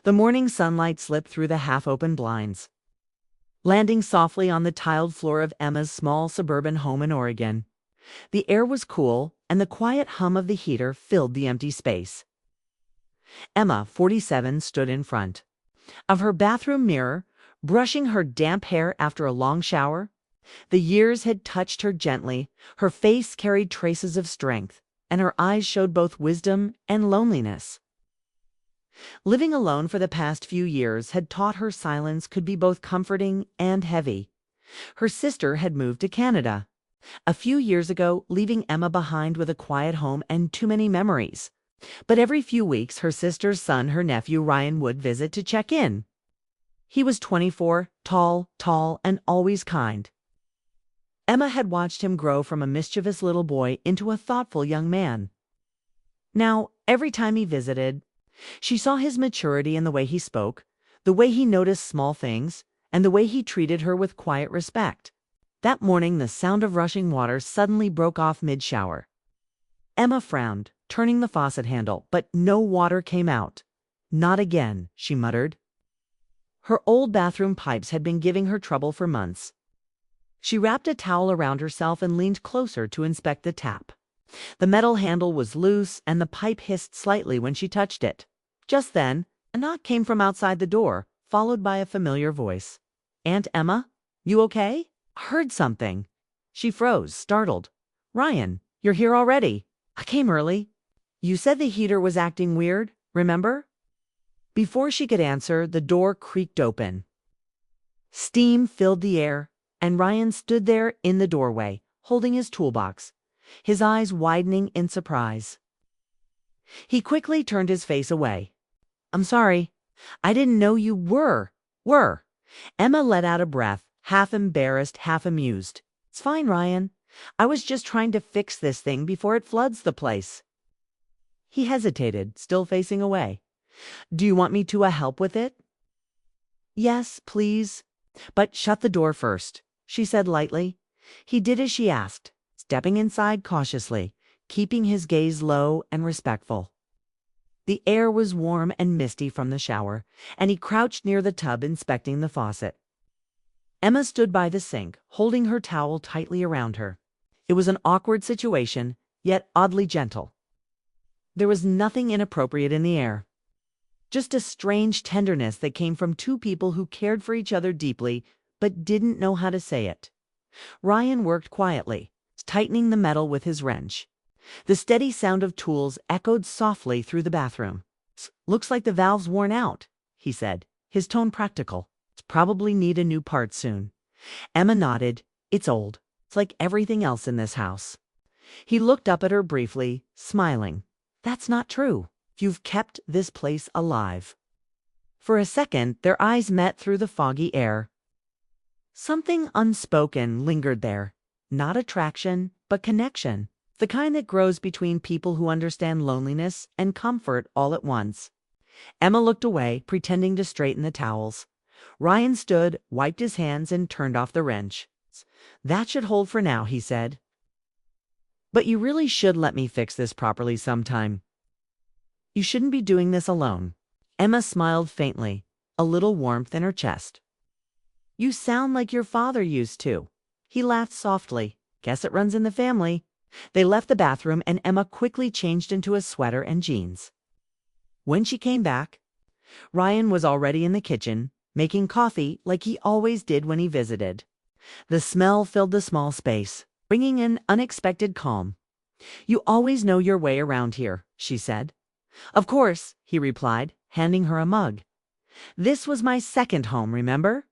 The morning sunlight slipped through the half-open blinds, landing softly on the tiled floor of Emma's small suburban home in Oregon. The air was cool, and the quiet hum of the heater filled the empty space. Emma, 47, stood in front of her bathroom mirror, brushing her damp hair after a long shower. The years had touched her gently, her face carried traces of strength, and her eyes showed both wisdom and loneliness. Living alone for the past few years had taught her silence could be both comforting and heavy. Her sister had moved to Canada a few years ago, leaving Emma behind with a quiet home and too many memories. But every few weeks, her sister's son, her nephew Ryan, would visit to check in. He was 24, tall, and always kind. Emma had watched him grow from a mischievous little boy into a thoughtful young man. Now, every time he visited, she saw his maturity in the way he spoke, the way he noticed small things, and the way he treated her with quiet respect. That morning, the sound of rushing water suddenly broke off mid-shower. Emma frowned, turning the faucet handle, but no water came out. "Not again," she muttered. Her old bathroom pipes had been giving her trouble for months. She wrapped a towel around herself and leaned closer to inspect the tap. The metal handle was loose, and the pipe hissed slightly when she touched it. Just then, a knock came from outside the door, followed by a familiar voice. "Aunt Emma, you okay?" "Heard something." She froze, startled. "Ryan, you're here already." "I came early. You said the heater was acting weird, remember?" Before she could answer, the door creaked open. Steam filled the air, and Ryan stood there in the doorway, holding his toolbox, his eyes widening in surprise. He quickly turned his face away. "I'm sorry. I didn't know you were. Emma let out a breath, half embarrassed, half amused. "It's fine, Ryan. I was just trying to fix this thing before it floods the place." He hesitated, still facing away. "Do you want me to help with it?" "Yes, please. But shut the door first," she said lightly. He did as she asked, stepping inside cautiously, keeping his gaze low and respectful. The air was warm and misty from the shower, and he crouched near the tub inspecting the faucet. Emma stood by the sink, holding her towel tightly around her. It was an awkward situation, yet oddly gentle. There was nothing inappropriate in the air, just a strange tenderness that came from two people who cared for each other deeply but didn't know how to say it. Ryan worked quietly, tightening the metal with his wrench. The steady sound of tools echoed softly through the bathroom. "Looks like the valve's worn out," he said, his tone practical. "Probably need a new part soon." Emma nodded. "It's old. It's like everything else in this house." He looked up at her briefly, smiling. "That's not true. You've kept this place alive." For a second, their eyes met through the foggy air. Something unspoken lingered there. Not attraction, but connection. The kind that grows between people who understand loneliness and comfort all at once. Emma looked away, pretending to straighten the towels. Ryan stood, wiped his hands, and turned off the wrench. "That should hold for now," he said. "But you really should let me fix this properly sometime. You shouldn't be doing this alone." Emma smiled faintly, a little warmth in her chest. "You sound like your father used to." He laughed softly. "Guess it runs in the family." They left the bathroom, and Emma quickly changed into a sweater and jeans. When she came back, Ryan was already in the kitchen, making coffee like he always did when he visited. The smell filled the small space, bringing an unexpected calm. "You always know your way around here," she said. "Of course," he replied, handing her a mug. "This was my second home, remember?"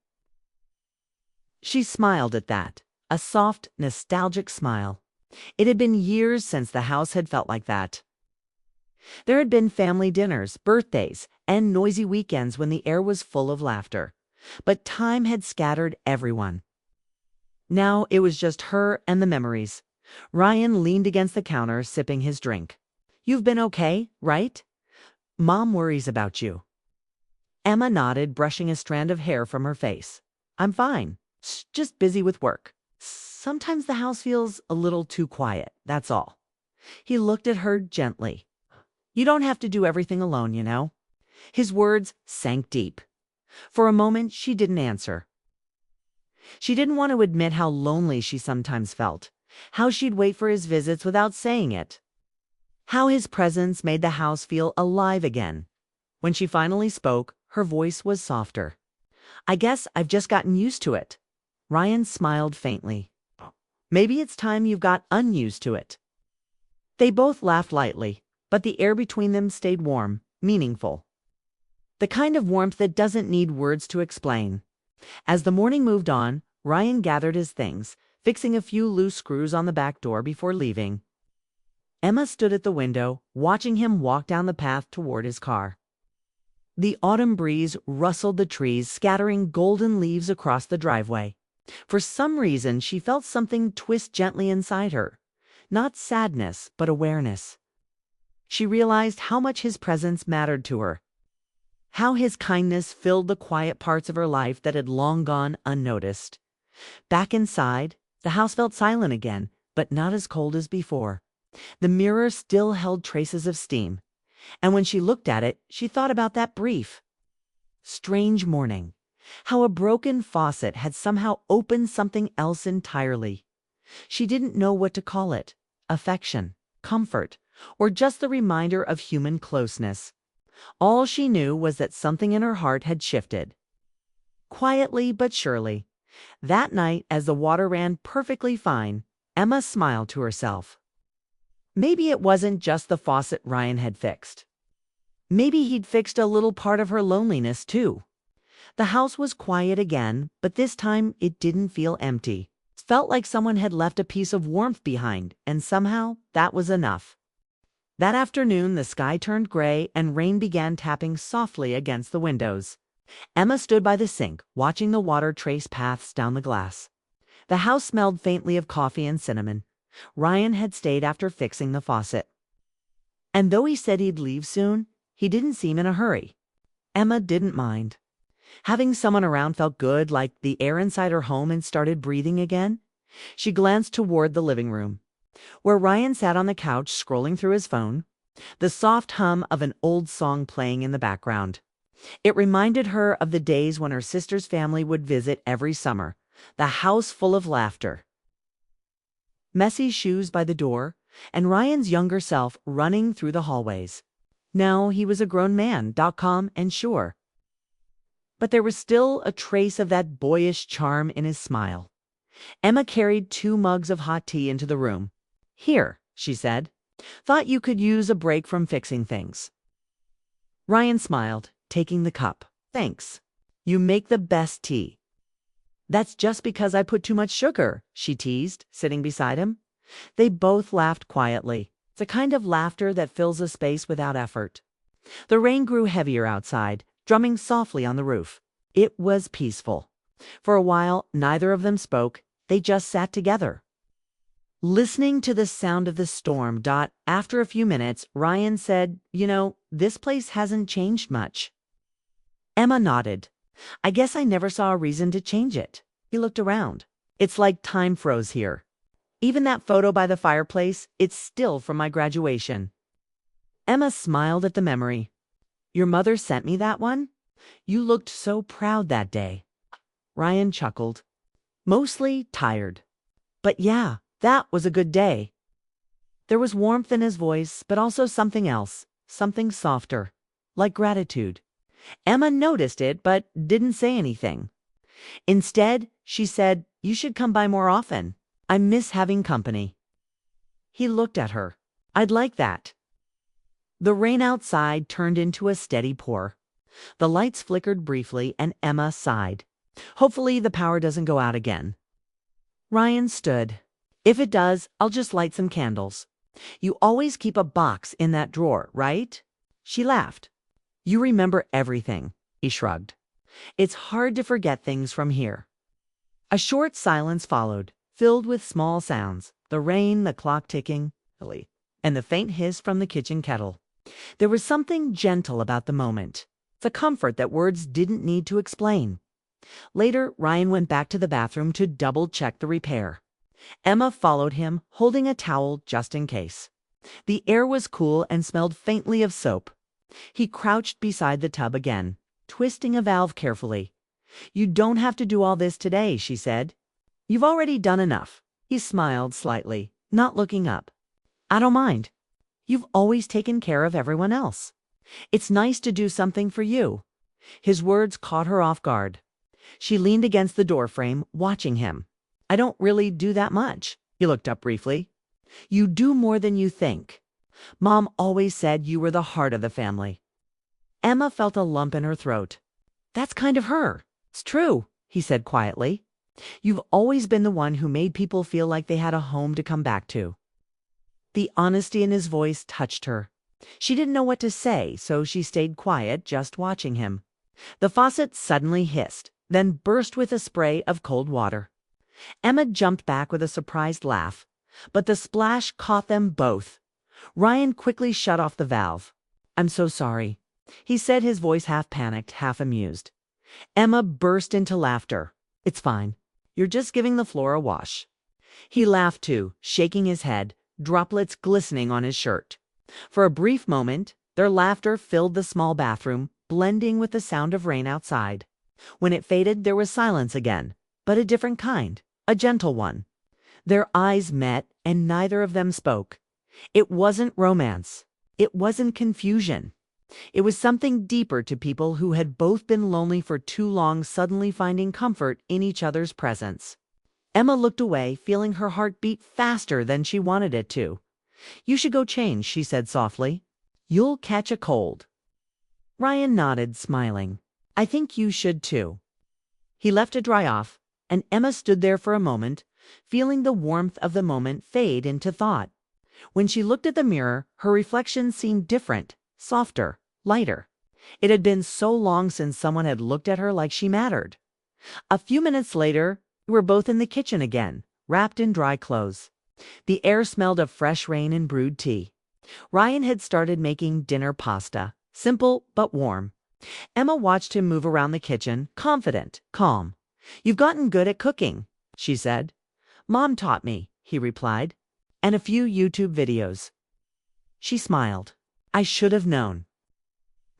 She smiled at that, a soft, nostalgic smile. It had been years since the house had felt like that. There had been family dinners, birthdays, and noisy weekends when the air was full of laughter. But time had scattered everyone. Now it was just her and the memories. Ryan leaned against the counter, sipping his drink. "You've been okay, right? Mom worries about you." Emma nodded, brushing a strand of hair from her face. "I'm fine. Just busy with work. Sometimes the house feels a little too quiet, that's all." He looked at her gently. "You don't have to do everything alone, you know." His words sank deep. For a moment, she didn't answer. She didn't want to admit how lonely she sometimes felt, how she'd wait for his visits without saying it, how his presence made the house feel alive again. When she finally spoke, her voice was softer. "I guess I've just gotten used to it." Ryan smiled faintly. "Maybe it's time you've got unused to it." They both laughed lightly, but the air between them stayed warm, meaningful. The kind of warmth that doesn't need words to explain. As the morning moved on, Ryan gathered his things, fixing a few loose screws on the back door before leaving. Emma stood at the window, watching him walk down the path toward his car. The autumn breeze rustled the trees, scattering golden leaves across the driveway. For some reason, she felt something twist gently inside her. Not sadness, but awareness. She realized how much his presence mattered to her. How his kindness filled the quiet parts of her life that had long gone unnoticed. Back inside, the house felt silent again, but not as cold as before. The mirror still held traces of steam, and when she looked at it, she thought about that brief, strange morning. How a broken faucet had somehow opened something else entirely. She didn't know what to call it: affection, comfort, or just the reminder of human closeness. All she knew was that something in her heart had shifted. Quietly but surely. That night, as the water ran perfectly fine, Emma smiled to herself. Maybe it wasn't just the faucet Ryan had fixed. Maybe he'd fixed a little part of her loneliness too. The house was quiet again, but this time it didn't feel empty. It felt like someone had left a piece of warmth behind, and somehow that was enough. That afternoon, the sky turned gray and rain began tapping softly against the windows. Emma stood by the sink, watching the water trace paths down the glass. The house smelled faintly of coffee and cinnamon. Ryan had stayed after fixing the faucet. And though he said he'd leave soon, he didn't seem in a hurry. Emma didn't mind. Having someone around felt good, like the air inside her home and started breathing again. She glanced toward the living room, where Ryan sat on the couch scrolling through his phone, the soft hum of an old song playing in the background. It reminded her of the days when her sister's family would visit every summer, the house full of laughter. Messy shoes by the door, and Ryan's younger self running through the hallways. Now he was a grown man, calm and sure. But there was still a trace of that boyish charm in his smile. Emma carried 2 mugs of hot tea into the room. "Here," she said. "Thought you could use a break from fixing things." Ryan smiled, taking the cup. "Thanks. You make the best tea." "That's just because I put too much sugar," she teased, sitting beside him. They both laughed quietly. It's a kind of laughter that fills a space without effort. The rain grew heavier outside, drumming softly on the roof. It was peaceful. For a while, neither of them spoke. They just sat together, listening to the sound of the storm. After a few minutes, Ryan said, "This place hasn't changed much." Emma nodded. "I guess I never saw a reason to change it." He looked around. "It's like time froze here. Even that photo by the fireplace, it's still from my graduation." Emma smiled at the memory. "Your mother sent me that one? You looked so proud that day." Ryan chuckled. "Mostly tired. But yeah, that was a good day." There was warmth in his voice, but also something else, something softer, like gratitude. Emma noticed it, but didn't say anything. Instead, she said, "You should come by more often. I miss having company." He looked at her. "I'd like that." The rain outside turned into a steady pour. The lights flickered briefly, and Emma sighed. Hopefully the power doesn't go out again. Ryan stood. "If it does, I'll just light some candles. You always keep a box in that drawer, right?" She laughed. "You remember everything," he shrugged. "It's hard to forget things from here." A short silence followed, filled with small sounds, the rain, the clock ticking, and the faint hiss from the kitchen kettle. There was something gentle about the moment, the comfort that words didn't need to explain. Later, Ryan went back to the bathroom to double-check the repair. Emma followed him, holding a towel just in case. The air was cool and smelled faintly of soap. He crouched beside the tub again, twisting a valve carefully. "You don't have to do all this today," she said. "You've already done enough." He smiled slightly, not looking up. "I don't mind. You've always taken care of everyone else. It's nice to do something for you." His words caught her off guard. She leaned against the doorframe, watching him. "I don't really do that much." He looked up briefly. "You do more than you think. Mom always said you were the heart of the family." Emma felt a lump in her throat. "That's kind of her." "It's true," he said quietly. "You've always been the one who made people feel like they had a home to come back to." The honesty in his voice touched her. She didn't know what to say, so she stayed quiet, just watching him. The faucet suddenly hissed, then burst with a spray of cold water. Emma jumped back with a surprised laugh, but the splash caught them both. Ryan quickly shut off the valve. "I'm so sorry," he said, his voice half panicked, half amused. Emma burst into laughter. "It's fine. You're just giving the floor a wash." He laughed too, shaking his head, droplets glistening on his shirt. For a brief moment, their laughter filled the small bathroom, blending with the sound of rain outside. When it faded, there was silence again, but a different kind, a gentle one. Their eyes met, and neither of them spoke. It wasn't romance. It wasn't confusion. It was something deeper to people who had both been lonely for too long, suddenly finding comfort in each other's presence. Emma looked away, feeling her heart beat faster than she wanted it to. "You should go change," she said softly. "You'll catch a cold." Ryan nodded, smiling. "I think you should too." He left to dry off, and Emma stood there for a moment, feeling the warmth of the moment fade into thought. When she looked at the mirror, her reflection seemed different, softer, lighter. It had been so long since someone had looked at her like she mattered. A few minutes later, we were both in the kitchen again, wrapped in dry clothes. The air smelled of fresh rain and brewed tea. Ryan had started making dinner pasta, simple but warm. Emma watched him move around the kitchen, confident, calm. "You've gotten good at cooking," she said. "Mom taught me," he replied, "and a few YouTube videos." She smiled. "I should have known."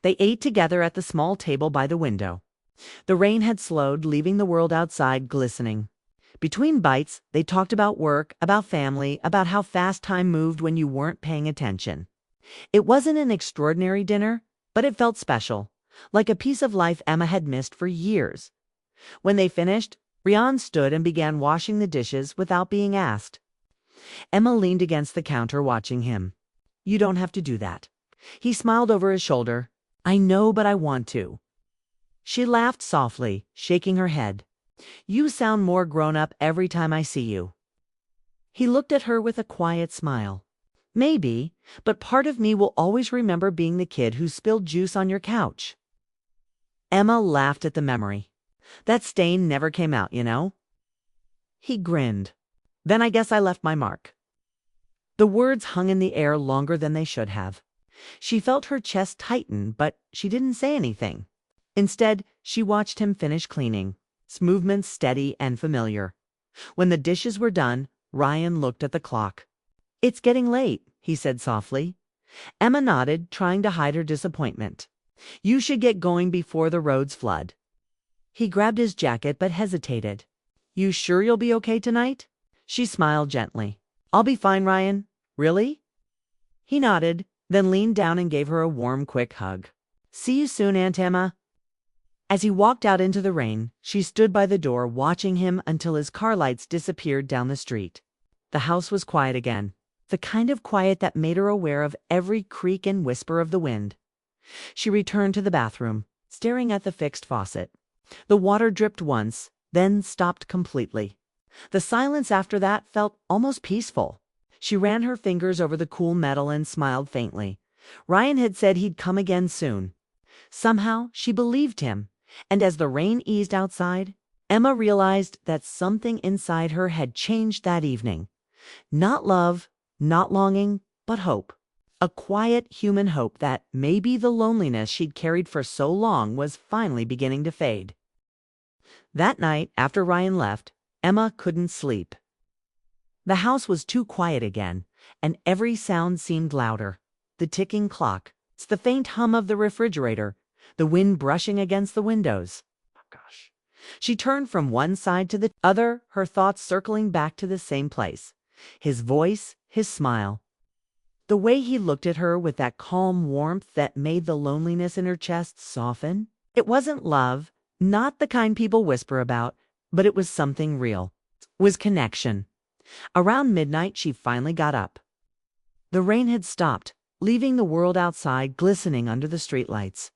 They ate together at the small table by the window. The rain had slowed, leaving the world outside glistening. Between bites, they talked about work, about family, about how fast time moved when you weren't paying attention. It wasn't an extraordinary dinner, but it felt special, like a piece of life Emma had missed for years. When they finished, Ryan stood and began washing the dishes without being asked. Emma leaned against the counter watching him. "You don't have to do that." He smiled over his shoulder. "I know, but I want to." She laughed softly, shaking her head. "You sound more grown up every time I see you." He looked at her with a quiet smile. "Maybe, but part of me will always remember being the kid who spilled juice on your couch." Emma laughed at the memory. "That stain never came out, you know." He grinned. "Then I guess I left my mark." The words hung in the air longer than they should have. She felt her chest tighten, but she didn't say anything. Instead, she watched him finish cleaning, his movements steady and familiar. When the dishes were done, Ryan looked at the clock. "It's getting late," he said softly. Emma nodded, trying to hide her disappointment. "You should get going before the roads flood." He grabbed his jacket but hesitated. "You sure you'll be okay tonight?" She smiled gently. "I'll be fine, Ryan." "Really?" He nodded, then leaned down and gave her a warm, quick hug. "See you soon, Aunt Emma." As he walked out into the rain, she stood by the door watching him until his car lights disappeared down the street. The house was quiet again, the kind of quiet that made her aware of every creak and whisper of the wind. She returned to the bathroom, staring at the fixed faucet. The water dripped once, then stopped completely. The silence after that felt almost peaceful. She ran her fingers over the cool metal and smiled faintly. Ryan had said he'd come again soon. Somehow she believed him. And as the rain eased outside, Emma realized that something inside her had changed that evening. Not love, not longing, but hope. A quiet human hope that maybe the loneliness she'd carried for so long was finally beginning to fade. That night, after Ryan left, Emma couldn't sleep. The house was too quiet again, and every sound seemed louder. The ticking clock, the faint hum of the refrigerator, the wind brushing against the windows. Oh, gosh. She turned from one side to the other, her thoughts circling back to the same place. His voice, his smile. The way he looked at her with that calm warmth that made the loneliness in her chest soften. It wasn't love, not the kind people whisper about, but it was something real. It was connection. Around midnight, she finally got up. The rain had stopped, leaving the world outside glistening under the streetlights.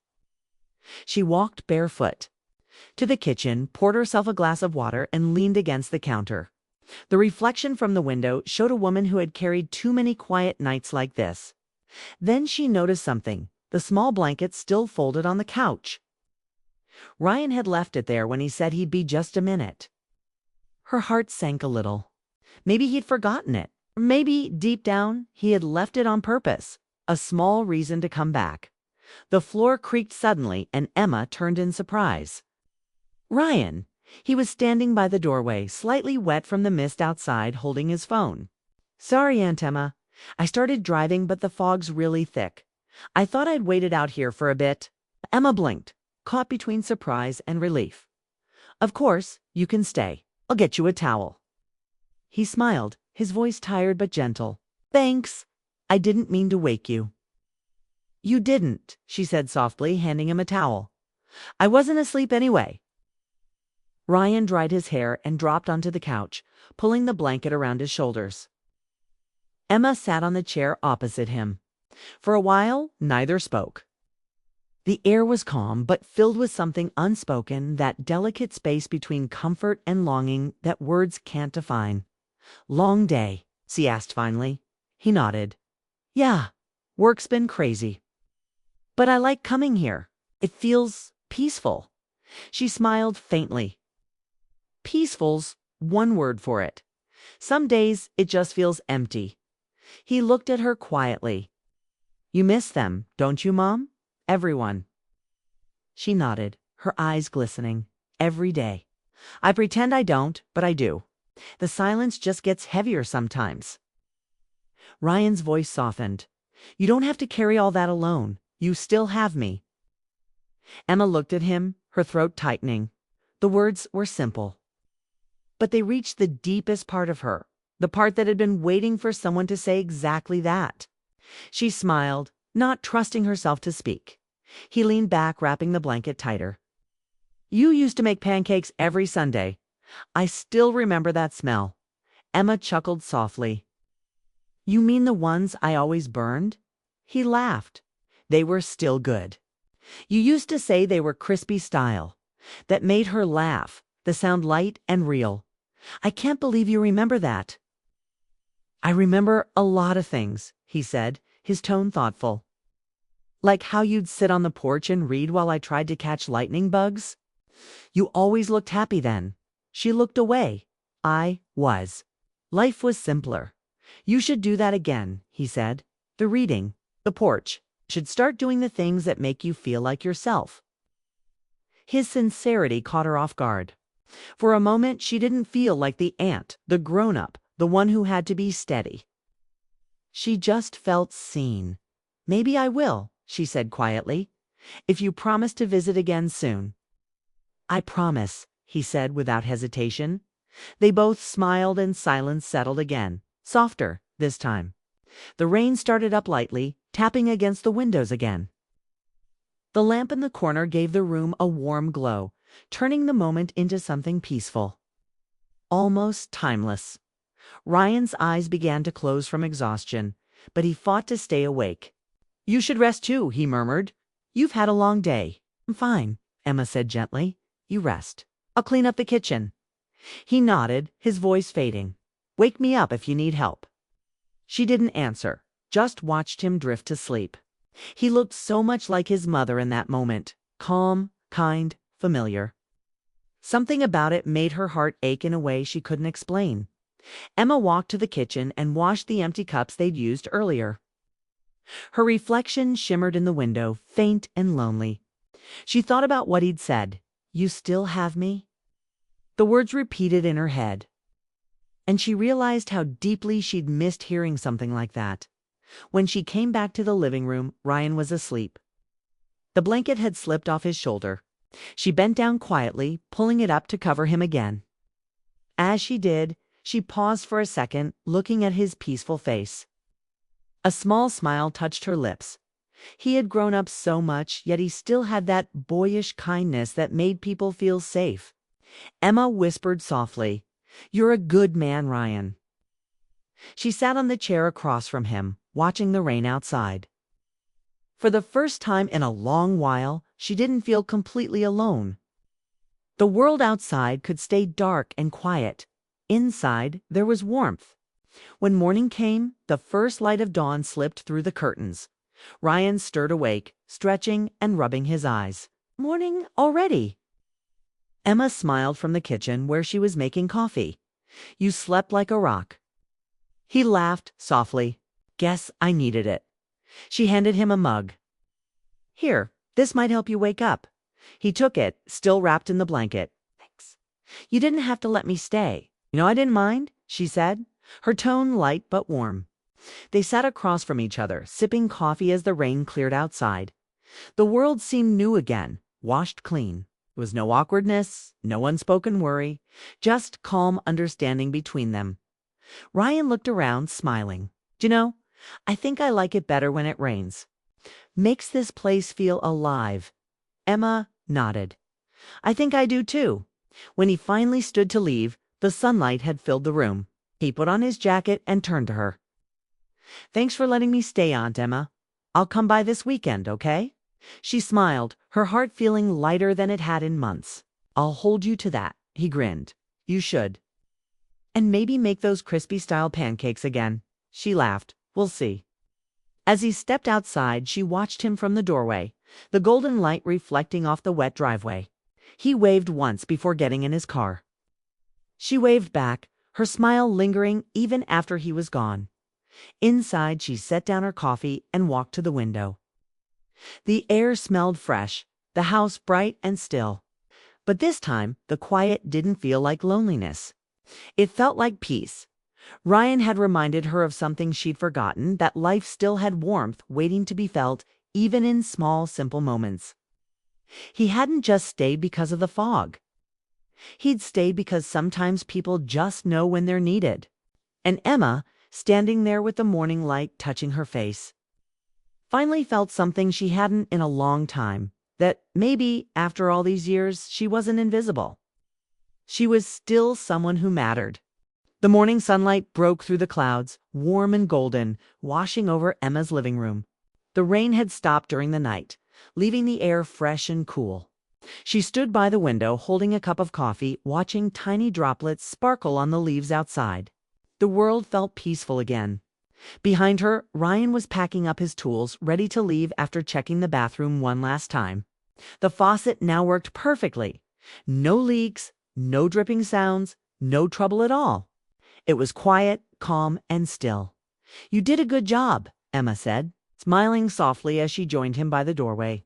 She walked barefoot to the kitchen, poured herself a glass of water, and leaned against the counter. The reflection from the window showed a woman who had carried too many quiet nights like this. Then she noticed something, the small blanket still folded on the couch. Ryan had left it there when he said he'd be just a minute. Her heart sank a little. Maybe he'd forgotten it. Maybe, deep down, he had left it on purpose, a small reason to come back. The floor creaked suddenly, and Emma turned in surprise. Ryan! He was standing by the doorway, slightly wet from the mist outside, holding his phone. Sorry, Aunt Emma. I started driving, but the fog's really thick. I thought I'd waited out here for a bit. Emma blinked, caught between surprise and relief. Of course, you can stay. I'll get you a towel. He smiled, his voice tired but gentle. Thanks. I didn't mean to wake you. You didn't, she said softly, handing him a towel. I wasn't asleep anyway. Ryan dried his hair and dropped onto the couch, pulling the blanket around his shoulders. Emma sat on the chair opposite him. For a while, neither spoke. The air was calm, but filled with something unspoken, that delicate space between comfort and longing that words can't define. Long day? She asked finally. He nodded. Yeah, work's been crazy. But I like coming here. It feels peaceful. She smiled faintly. Peaceful's one word for it. Some days it just feels empty. He looked at her quietly. You miss them, don't you, Mom? Everyone. She nodded, her eyes glistening. Every day. I pretend I don't, but I do. The silence just gets heavier sometimes. Ryan's voice softened. You don't have to carry all that alone. You still have me. Emma looked at him, her throat tightening. The words were simple, but they reached the deepest part of her, the part that had been waiting for someone to say exactly that. She smiled, not trusting herself to speak. He leaned back, wrapping the blanket tighter. You used to make pancakes every Sunday. I still remember that smell. Emma chuckled softly. You mean the ones I always burned? He laughed. They were still good. You used to say they were crispy style. That made her laugh, the sound light and real. I can't believe you remember that. I remember a lot of things, he said, his tone thoughtful. Like how you'd sit on the porch and read while I tried to catch lightning bugs? You always looked happy then. She looked away. I was. Life was simpler. You should do that again, he said. The reading, the porch. Should start doing the things that make you feel like yourself. His sincerity caught her off guard. For a moment, she didn't feel like the aunt, the grown-up, the one who had to be steady. She just felt seen. Maybe I will, she said quietly, if you promise to visit again soon. I promise, he said without hesitation. They both smiled and silence settled again, softer this time. The rain started up lightly, tapping against the windows again. The lamp in the corner gave the room a warm glow, turning the moment into something peaceful. Almost timeless. Ryan's eyes began to close from exhaustion, but he fought to stay awake. You should rest too, he murmured. You've had a long day. I'm fine, Emma said gently. You rest. I'll clean up the kitchen. He nodded, his voice fading. Wake me up if you need help. She didn't answer, just watched him drift to sleep. He looked so much like his mother in that moment, calm, kind, familiar. Something about it made her heart ache in a way she couldn't explain. Emma walked to the kitchen and washed the empty cups they'd used earlier. Her reflection shimmered in the window, faint and lonely. She thought about what he'd said. You still have me? The words repeated in her head. And she realized how deeply she'd missed hearing something like that. When she came back to the living room, Ryan was asleep. The blanket had slipped off his shoulder. She bent down quietly, pulling it up to cover him again. As she did, she paused for a second, looking at his peaceful face. A small smile touched her lips. He had grown up so much, yet he still had that boyish kindness that made people feel safe. Emma whispered softly, "You're a good man, Ryan." She sat on the chair across from him, watching the rain outside. For the first time in a long while, she didn't feel completely alone. The world outside could stay dark and quiet. Inside, there was warmth. When morning came, the first light of dawn slipped through the curtains. Ryan stirred awake, stretching and rubbing his eyes. "Morning already?" Emma smiled from the kitchen where she was making coffee. "You slept like a rock." He laughed softly. "Guess I needed it." She handed him a mug. "Here, this might help you wake up." He took it, still wrapped in the blanket. "Thanks. You didn't have to let me stay." I didn't mind," she said, her tone light but warm. They sat across from each other, sipping coffee as the rain cleared outside. The world seemed new again, washed clean. There was no awkwardness, no unspoken worry, just calm understanding between them. Ryan looked around, smiling. I think I like it better when it rains. Makes this place feel alive." Emma nodded. "I think I do too." When he finally stood to leave, the sunlight had filled the room. He put on his jacket and turned to her. "Thanks for letting me stay, Aunt Emma. I'll come by this weekend, okay?" She smiled, her heart feeling lighter than it had in months. "I'll hold you to that," he grinned. "You should. And maybe make those crispy-style pancakes again." She laughed. "We'll see." As he stepped outside, she watched him from the doorway, the golden light reflecting off the wet driveway. He waved once before getting in his car. She waved back, her smile lingering even after he was gone. Inside, she set down her coffee and walked to the window. The air smelled fresh, the house bright and still. But this time, the quiet didn't feel like loneliness. It felt like peace. Ryan had reminded her of something she'd forgotten, that life still had warmth waiting to be felt, even in small, simple moments. He hadn't just stayed because of the fog. He'd stayed because sometimes people just know when they're needed. And Emma, standing there with the morning light touching her face, finally felt something she hadn't in a long time, that maybe, after all these years, she wasn't invisible. She was still someone who mattered. The morning sunlight broke through the clouds, warm and golden, washing over Emma's living room. The rain had stopped during the night, leaving the air fresh and cool. She stood by the window, holding a cup of coffee, watching tiny droplets sparkle on the leaves outside. The world felt peaceful again. Behind her, Ryan was packing up his tools, ready to leave after checking the bathroom one last time. The faucet now worked perfectly. No leaks, no dripping sounds, no trouble at all. It was quiet, calm, and still. "You did a good job," Emma said, smiling softly as she joined him by the doorway.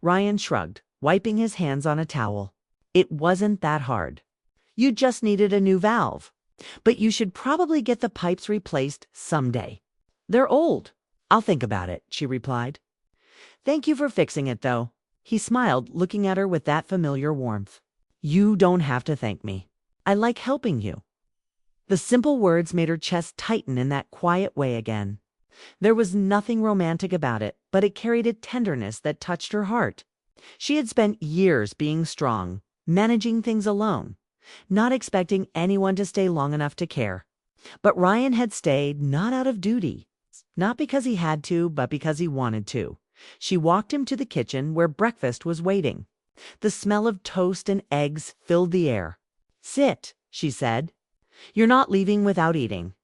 Ryan shrugged, wiping his hands on a towel. "It wasn't that hard. You just needed a new valve. But you should probably get the pipes replaced someday." "They're old." "I'll think about it," she replied. "Thank you for fixing it, though." He smiled, looking at her with that familiar warmth. "You don't have to thank me. I like helping you." The simple words made her chest tighten in that quiet way again. There was nothing romantic about it, but it carried a tenderness that touched her heart. She had spent years being strong, managing things alone, not expecting anyone to stay long enough to care. But Ryan had stayed, not out of duty, not because he had to, but because he wanted to. She walked him to the kitchen where breakfast was waiting. The smell of toast and eggs filled the air. "Sit," she said. "You're not leaving without eating."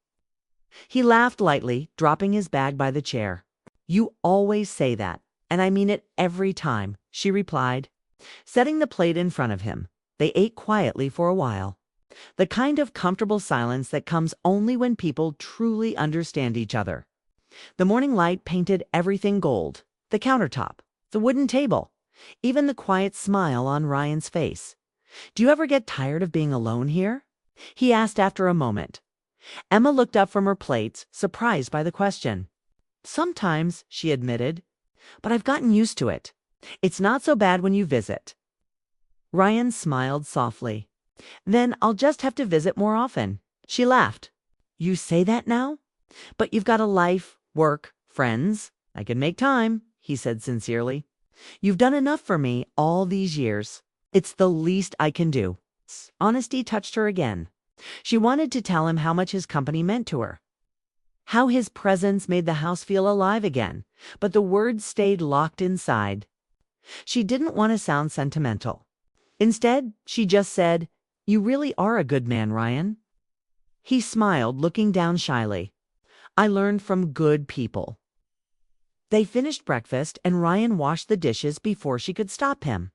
He laughed lightly, dropping his bag by the chair. "You always say that, and I mean it every time," she replied, setting the plate in front of him. They ate quietly for a while. The kind of comfortable silence that comes only when people truly understand each other. The morning light painted everything gold. The countertop, the wooden table, even the quiet smile on Ryan's face. "Do you ever get tired of being alone here?" he asked after a moment. Emma looked up from her plates, surprised by the question. Sometimes, she admitted, but I've gotten used to it. It's not so bad when you visit. Ryan smiled softly. Then I'll just have to visit more often. She laughed. You say that now? But you've got a life, work, friends. I can make time, he said sincerely. You've done enough for me all these years. It's the least I can do. Honesty touched her again. She wanted to tell him how much his company meant to her, how his presence made the house feel alive again, but the words stayed locked inside. She didn't want to sound sentimental. Instead, she just said, "You really are a good man, Ryan." He smiled, looking down shyly. I learned from good people. They finished breakfast, and Ryan washed the dishes before she could stop him.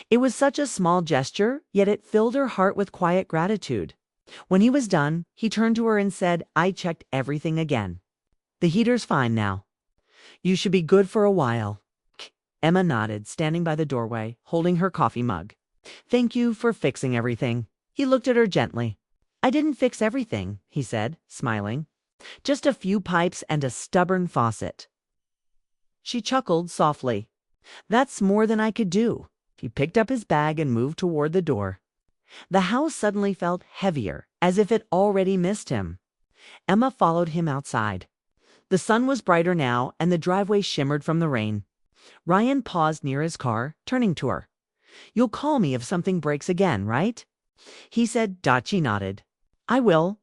It was such a small gesture, yet it filled her heart with quiet gratitude. When he was done, he turned to her and said, I checked everything again. The heater's fine now. You should be good for a while. Emma nodded, standing by the doorway, holding her coffee mug. Thank you for fixing everything. He looked at her gently. I didn't fix everything, he said, smiling. Just a few pipes and a stubborn faucet. She chuckled softly. That's more than I could do. He picked up his bag and moved toward the door. The house suddenly felt heavier, as if it already missed him. Emma followed him outside. The sun was brighter now, and the driveway shimmered from the rain. Ryan paused near his car, turning to her. You'll call me if something breaks again, right? He said. She nodded. I will.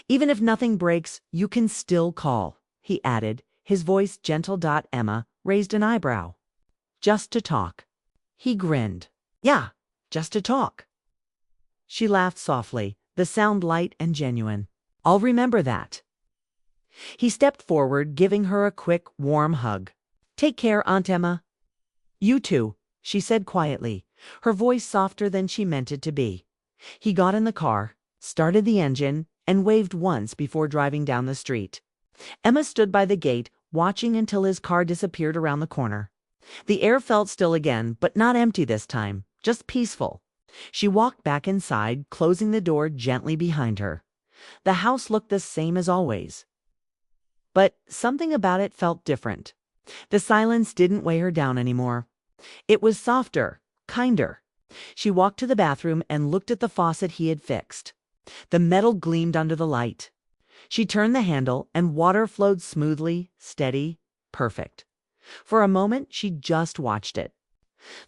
Even if nothing breaks, you can still call, he added, his voice gentle. Emma raised an eyebrow. Just to talk. He grinned. Yeah, just to talk. She laughed softly, the sound light and genuine. I'll remember that. He stepped forward, giving her a quick, warm hug. Take care, Aunt Emma. You too, she said quietly, her voice softer than she meant it to be. He got in the car, started the engine, and waved once before driving down the street. Emma stood by the gate, watching until his car disappeared around the corner. The air felt still again, but not empty this time, just peaceful. She walked back inside, closing the door gently behind her. The house looked the same as always. But something about it felt different. The silence didn't weigh her down anymore. It was softer, kinder. She walked to the bathroom and looked at the faucet he had fixed. The metal gleamed under the light. She turned the handle, and water flowed smoothly, steady, perfect. For a moment, she just watched it.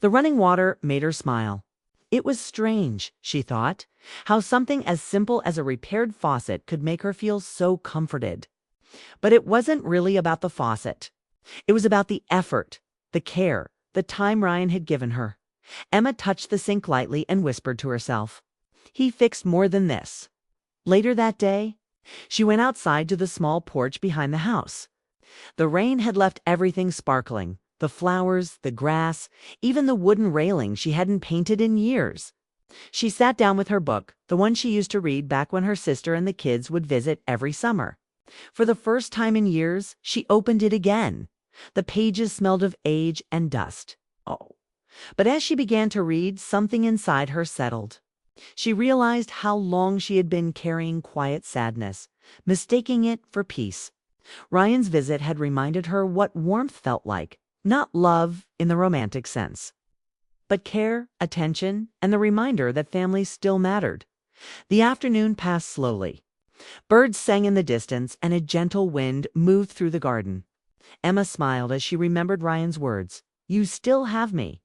The running water made her smile. It was strange, she thought, how something as simple as a repaired faucet could make her feel so comforted. But it wasn't really about the faucet. It was about the effort, the care, the time Ryan had given her. Emma touched the sink lightly and whispered to herself, he fixed more than this. Later that day, she went outside to the small porch behind the house. The rain had left everything sparkling, the flowers, the grass, even the wooden railing she hadn't painted in years. She sat down with her book, the one she used to read back when her sister and the kids would visit every summer. For the first time in years, she opened it again. The pages smelled of age and dust. Oh. But as she began to read, something inside her settled. She realized how long she had been carrying quiet sadness, mistaking it for peace. Ryan's visit had reminded her what warmth felt like, not love in the romantic sense, but care, attention, and the reminder that family still mattered. The afternoon passed slowly. Birds sang in the distance, and a gentle wind moved through the garden. Emma smiled as she remembered Ryan's words, "You still have me."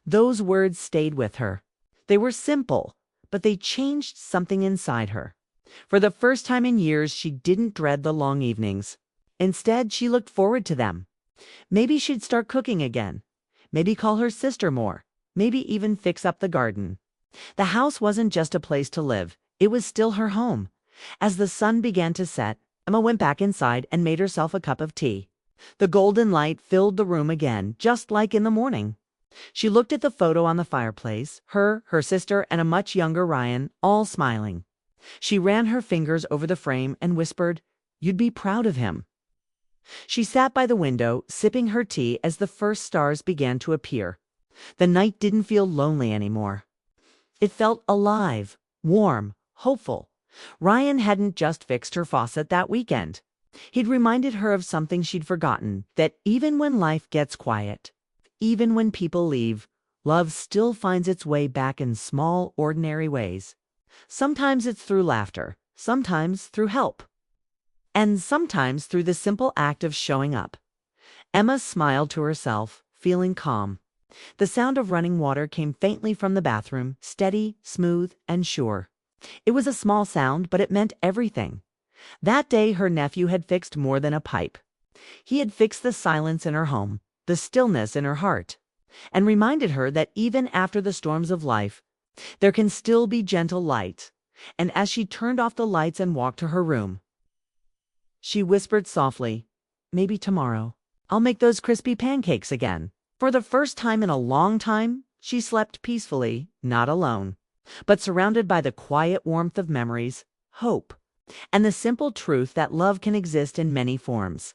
Those words stayed with her. They were simple, but they changed something inside her. For the first time in years, she didn't dread the long evenings. Instead, she looked forward to them. Maybe she'd start cooking again. Maybe call her sister more. Maybe even fix up the garden. The house wasn't just a place to live. It was still her home. As the sun began to set, Emma went back inside and made herself a cup of tea. The golden light filled the room again, just like in the morning. She looked at the photo on the fireplace, her sister, and a much younger Ryan, all smiling. She ran her fingers over the frame and whispered, "You'd be proud of him." She sat by the window, sipping her tea as the first stars began to appear. The night didn't feel lonely anymore. It felt alive, warm, hopeful. Ryan hadn't just fixed her faucet that weekend. He'd reminded her of something she'd forgotten, that even when life gets quiet, even when people leave, love still finds its way back in small, ordinary ways. Sometimes it's through laughter, sometimes through help, and sometimes through the simple act of showing up. Emma smiled to herself, feeling calm. The sound of running water came faintly from the bathroom, steady, smooth, and sure. It was a small sound, but it meant everything. That day her nephew had fixed more than a pipe. He had fixed the silence in her home, the stillness in her heart, and reminded her that even after the storms of life, there can still be gentle light. And as she turned off the lights and walked to her room, she whispered softly, "Maybe tomorrow I'll make those crispy pancakes again." For the first time in a long time, she slept peacefully, not alone, but surrounded by the quiet warmth of memories, hope, and the simple truth that love can exist in many forms.